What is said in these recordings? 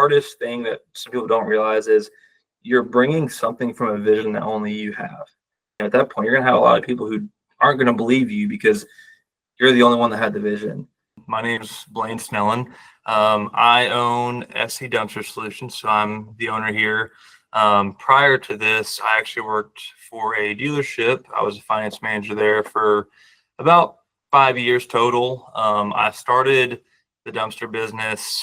hardest thing that some people don't realize is you're bringing something from a vision that only you have. And at that point, you're going to have a lot of people who aren't going to believe you because you're the only one that had the vision. My name is Blaine Snellen. I own SC Dumpster Solutions, so I'm the owner here. Prior to this, I actually worked for a dealership. I was a finance manager there for about 5 years total. I started the dumpster business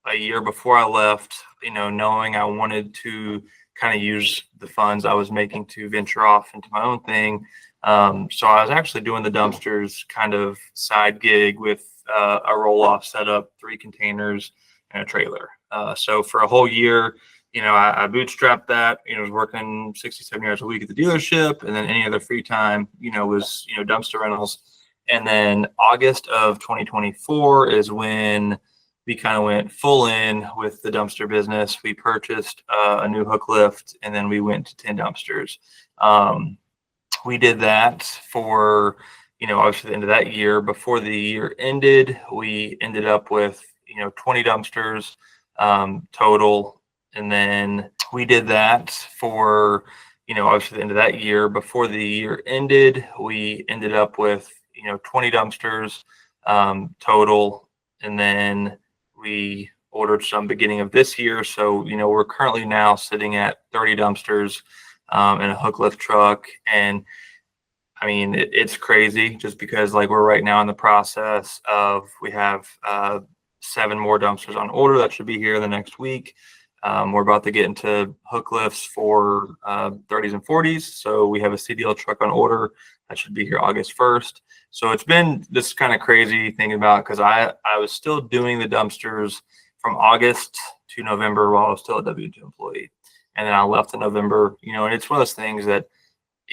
a year before I left, knowing I wanted to kind of use the funds I was making to venture off into my own thing. So I was actually doing the dumpsters kind of side gig with a roll-off setup, 3 containers and a trailer. So for a whole year, I bootstrapped that, was working 60, 70 hours a week at the dealership. And then any other free time, was, dumpster rentals. And then August of 2024 is when we kind of went full in with the dumpster business. We purchased a new hook lift, and then we went to 10 dumpsters. We did that for, obviously the end of that year. Before the year ended, we ended up with, 20 dumpsters total. And then we did that for, obviously the end of that year. Before the year ended, we ended up with, 20 dumpsters total. And then we ordered some beginning of this year. So, we're currently now sitting at 30 dumpsters in a hook lift truck. And I mean, it's crazy just because we're right now in the process of, we have 7 more dumpsters on order that should be here in the next week. We're about to get into hook lifts for 30s and 40s. So we have a CDL truck on order that should be here August 1st. So it's been this kind of crazy thing about, because I was still doing the dumpsters from August to November while I was still a W-2 employee. And then I left in November, and it's one of those things that,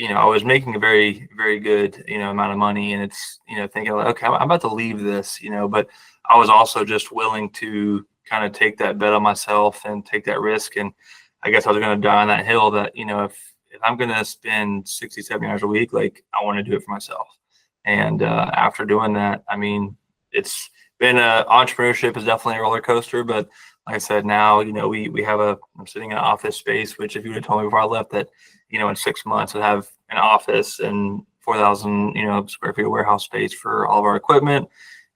I was making a very, very good, amount of money. And it's, thinking like, okay, I'm about to leave this, but I was also just willing to kind of take that bet on myself and take that risk. And I guess I was going to die on that hill that, if I'm going to spend 60, 70 hours a week, I want to do it for myself. And after doing that, I mean, it's been entrepreneurship is definitely a roller coaster, but like I said, now, we have I'm sitting in an office space, which if you would have told me before I left that, in 6 months I'd have an office and 4,000, square feet of warehouse space for all of our equipment.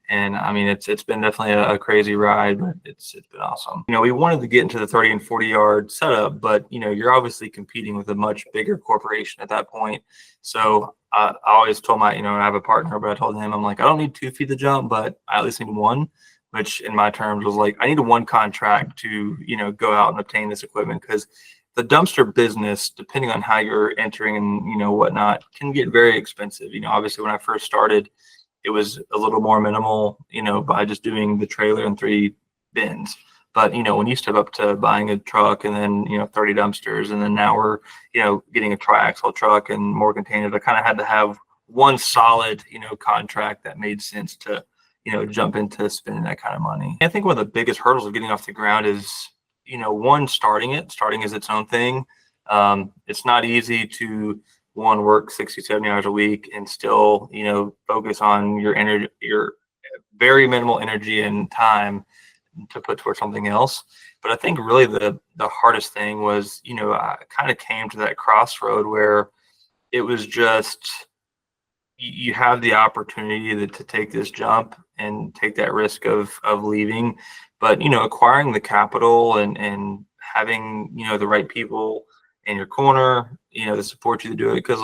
And I mean, it's been definitely a crazy ride, but it's been awesome. We wanted to get into the 30 and 40 yard setup, but you're obviously competing with a much bigger corporation at that point. So I always told I have a partner, but I told him, I'm like, I don't need 2 feet to jump, but I at least need 1, which in my terms was I need 1 contract to, go out and obtain this equipment, because the dumpster business, depending on how you're entering and, whatnot, can get very expensive. Obviously when I first started, it was a little more minimal, by just doing the trailer and 3 bins. But, when you step up to buying a truck and then, 30 dumpsters, and then now we're, getting a triaxle truck and more containers, I kind of had to have 1 solid, contract that made sense to, jump into spending that kind of money. I think one of the biggest hurdles of getting off the ground is, 1, starting is its own thing. It's not easy to, 1, work 60, 70 hours a week and still, focus on your energy, your very minimal energy and time to put towards something else. But I think really the hardest thing was, I kind of came to that crossroad where it was just, you have the opportunity to take this jump and take that risk of leaving, but, acquiring the capital and having, the right people in your corner, to support you to do it. Cause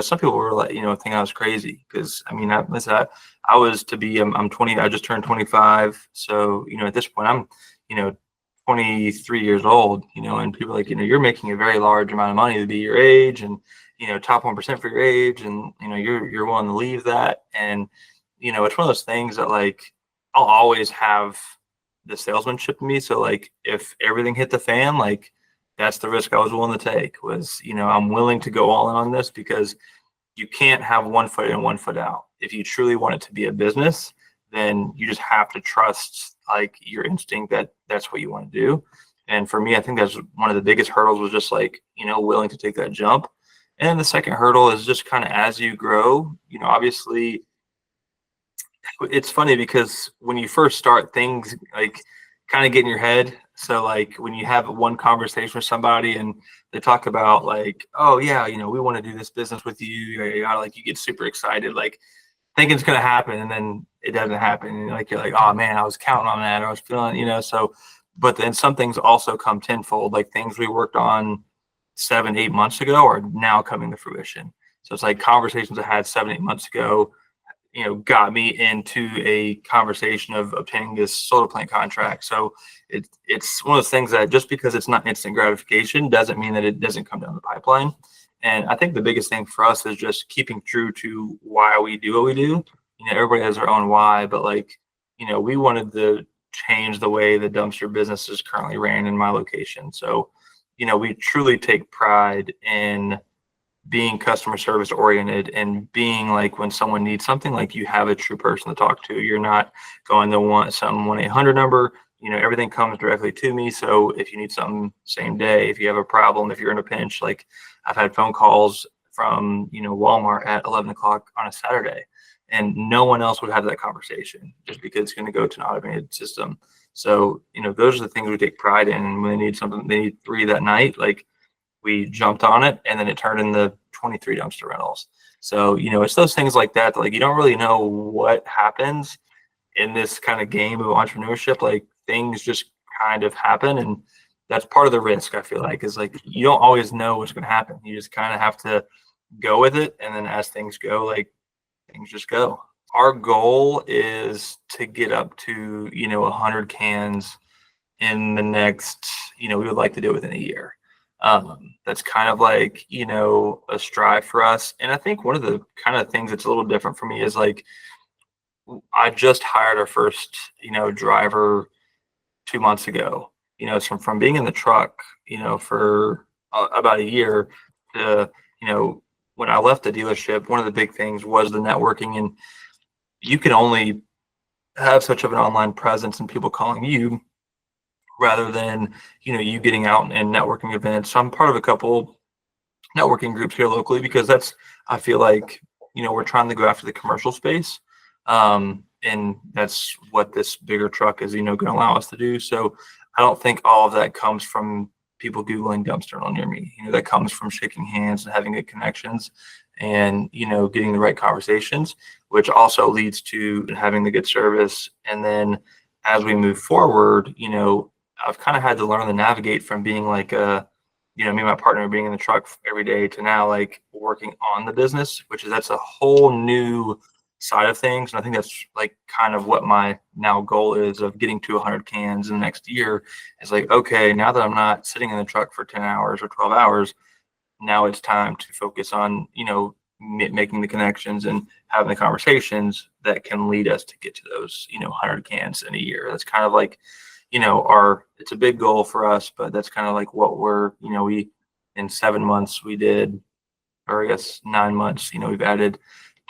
some people were think I was crazy. Cause I mean, I was I'm 20, I just turned 25. So, at this point I'm, 23 years old, and people are like, you're making a very large amount of money to be your age, and, top 1% for your age. And, you're willing to leave that. And, it's one of those things that I'll always have the salesmanship in me. So if everything hit the fan, that's the risk I was willing to take, was, I'm willing to go all in on this, because you can't have 1 foot in, 1 foot out. If you truly want it to be a business, then you just have to trust your instinct that that's what you want to do. And for me, I think that's one of the biggest hurdles, was just willing to take that jump. And the second hurdle is just kind of as you grow, obviously it's funny because when you first start, things kind of get in your head. So like when you have one conversation with somebody and they talk about like, oh yeah, we want to do this business with you, like you get super excited, like thinking it's going to happen, and then it doesn't happen. And like, you're like, oh man, I was counting on that. I was feeling, so, but then some things also come tenfold, like things we worked on 7, 8 months ago are now coming to fruition. So it's like conversations I had 7, 8 months ago, got me into a conversation of obtaining this solar plant contract. So it's one of those things that just because it's not instant gratification doesn't mean that it doesn't come down the pipeline. And I think the biggest thing for us is just keeping true to why we do what we do. Everybody has their own why, but like, we wanted to change the way the dumpster business is currently ran in my location. So, we truly take pride in being customer service oriented and being like when someone needs something, like you have a true person to talk to. You're not going to want some 1-800 number. Everything comes directly to me. So if you need something same day, if you have a problem, if you're in a pinch, like I've had phone calls from, Walmart at 11 o'clock on a Saturday, and no one else would have that conversation just because it's going to go to an automated system. So, those are the things we take pride in. And when they need something, they need 3 that night, like we jumped on it, and then it turned into 23 dumpster rentals. So, it's those things like that, like you don't really know what happens in this kind of game of entrepreneurship. Like things just kind of happen, and that's part of the risk, I feel like, is like you don't always know what's going to happen. You just kind of have to go with it, and then as things go, like things just go. Our goal is to get up to 100 cans in the next, we would like to do it within a year. That's kind of like a strive for us. And I think one of the kind of things that's a little different for me is like I just hired our first driver 2 months ago. It's from being in the truck for about a year to when I left the dealership, one of the big things was the networking. And you can only have such of an online presence and people calling you rather than you getting out and networking events. So I'm part of a couple networking groups here locally because I feel like we're trying to go after the commercial space, and that's what this bigger truck is going to allow us to do. So I don't think all of that comes from people Googling dumpster rental near me. That comes from shaking hands and having good connections and getting the right conversations, which also leads to having the good service. And then as we move forward, I've kind of had to learn to navigate from being like me and my partner being in the truck every day to now like working on the business, that's a whole new side of things. And I think that's like kind of what my now goal is of getting to 100 cans in the next year. Is like, okay, now that I'm not sitting in the truck for 10 hours or 12 hours, now it's time to focus on, making the connections and having the conversations that can lead us to get to those, 100 cans in a year. That's kind of like, it's a big goal for us, but that's kind of like what we're, we, in 7 months we did, or I guess 9 months, we've added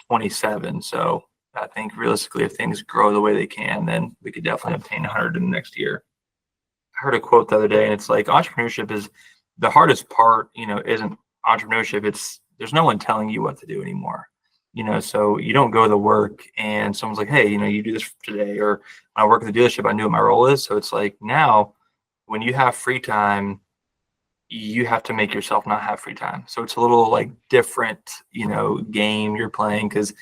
27. So I think realistically, if things grow the way they can, then we could definitely obtain 100 in the next year. I heard a quote the other day, and it's like entrepreneurship is the hardest part, isn't entrepreneurship. There's no one telling you what to do anymore. So you don't go to work and someone's like, hey, you do this today. Or when I work at the dealership, I knew what my role is. So it's like now when you have free time, you have to make yourself not have free time. So it's a little like different, game you're playing, because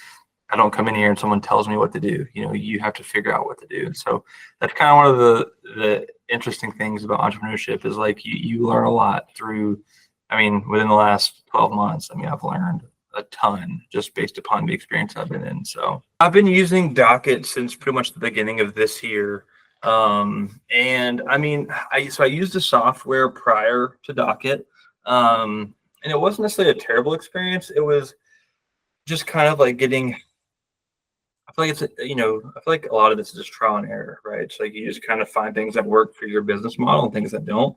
I don't come in here and someone tells me what to do. You have to figure out what to do. So that's kind of one of the interesting things about entrepreneurship is like you learn a lot through, within the last 12 months, I've learned a ton just based upon the experience I've been in. So I've been using Docket since pretty much the beginning of this year. And I used the software prior to Docket. And it wasn't necessarily a terrible experience. It was just kind of like I feel like I feel like a lot of this is just trial and error, right? It's like you just kind of find things that work for your business model and things that don't.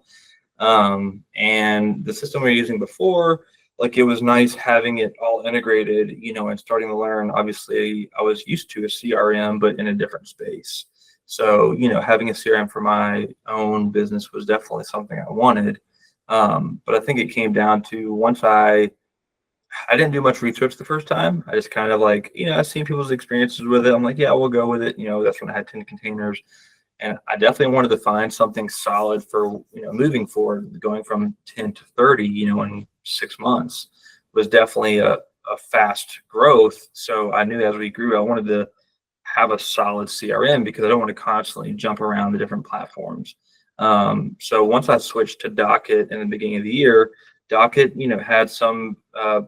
And the system we were using before, like it was nice having it all integrated, and starting to learn. Obviously, I was used to a CRM, but in a different space. So, having a CRM for my own business was definitely something I wanted. But I think it came down to once I didn't do much research the first time. I just kind of like, I've seen people's experiences with it. I'm like, yeah, we'll go with it. That's when I had 10 containers. And I definitely wanted to find something solid for, moving forward. Going from 10 to 30, in 6 months was definitely a fast growth. So I knew as we grew, I wanted to have a solid CRM because I don't want to constantly jump around the different platforms. So once I switched to Docket in the beginning of the year, Docket, had some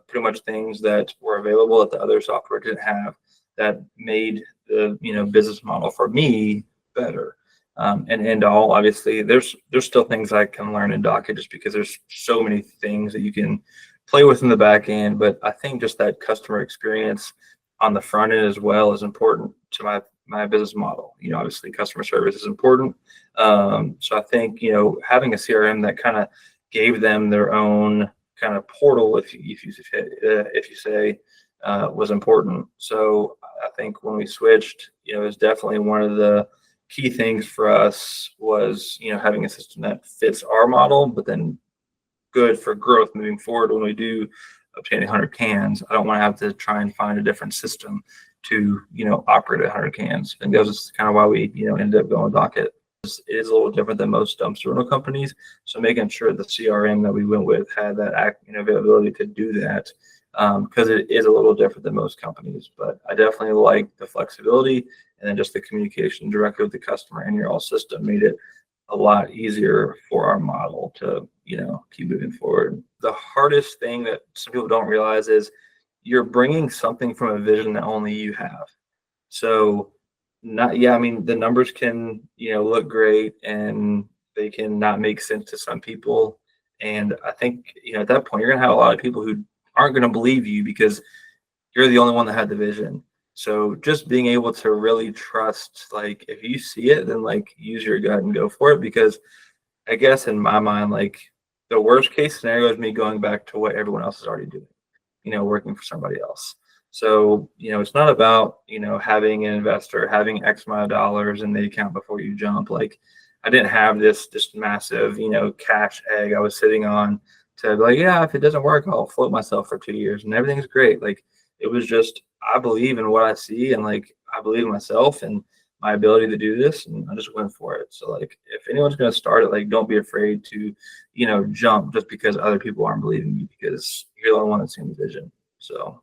pretty much things that were available that the other software didn't have, that made the business model for me better. And end all, obviously, there's still things I can learn in Docket just because there's so many things that you can play with in the back end. But I think just that customer experience on the front end as well is important to my business model. Obviously, customer service is important. So I think having a CRM that kind of gave them their own kind of portal, if you say, was important. So I think when we switched, it was definitely one of the key things for us was having a system that fits our model, but then good for growth moving forward. When we do obtain 100 cans, I don't want to have to try and find a different system to operate 100 cans. And that was kind of why we ended up going with Docket. It is a little different than most dumpster rental companies, so making sure the CRM that we went with had that availability to do that, because it is a little different than most companies. But I definitely like the flexibility, and then just the communication directly with the customer and your all system made it a lot easier for our model to keep moving forward. The hardest thing that some people don't realize is you're bringing something from a vision that only you have. So I mean, the numbers can look great, and they can not make sense to some people. And I think at that point you're gonna have a lot of people who aren't gonna believe you because you're the only one that had the vision. So just being able to really trust, like, if you see it, then like use your gut and go for it. Because I guess in my mind, like, the worst case scenario is me going back to what everyone else is already doing, working for somebody else. So, it's not about, having an investor, having X amount of dollars in the account before you jump. Like, I didn't have this massive, cash egg I was sitting on to be like, yeah, if it doesn't work, I'll float myself for 2 years and everything's great. Like, it was just, I believe in what I see, and like, I believe in myself and my ability to do this, and I just went for it. So like, if anyone's going to start it, like, don't be afraid to, jump just because other people aren't believing you, because you're the only one that's seeing the vision. So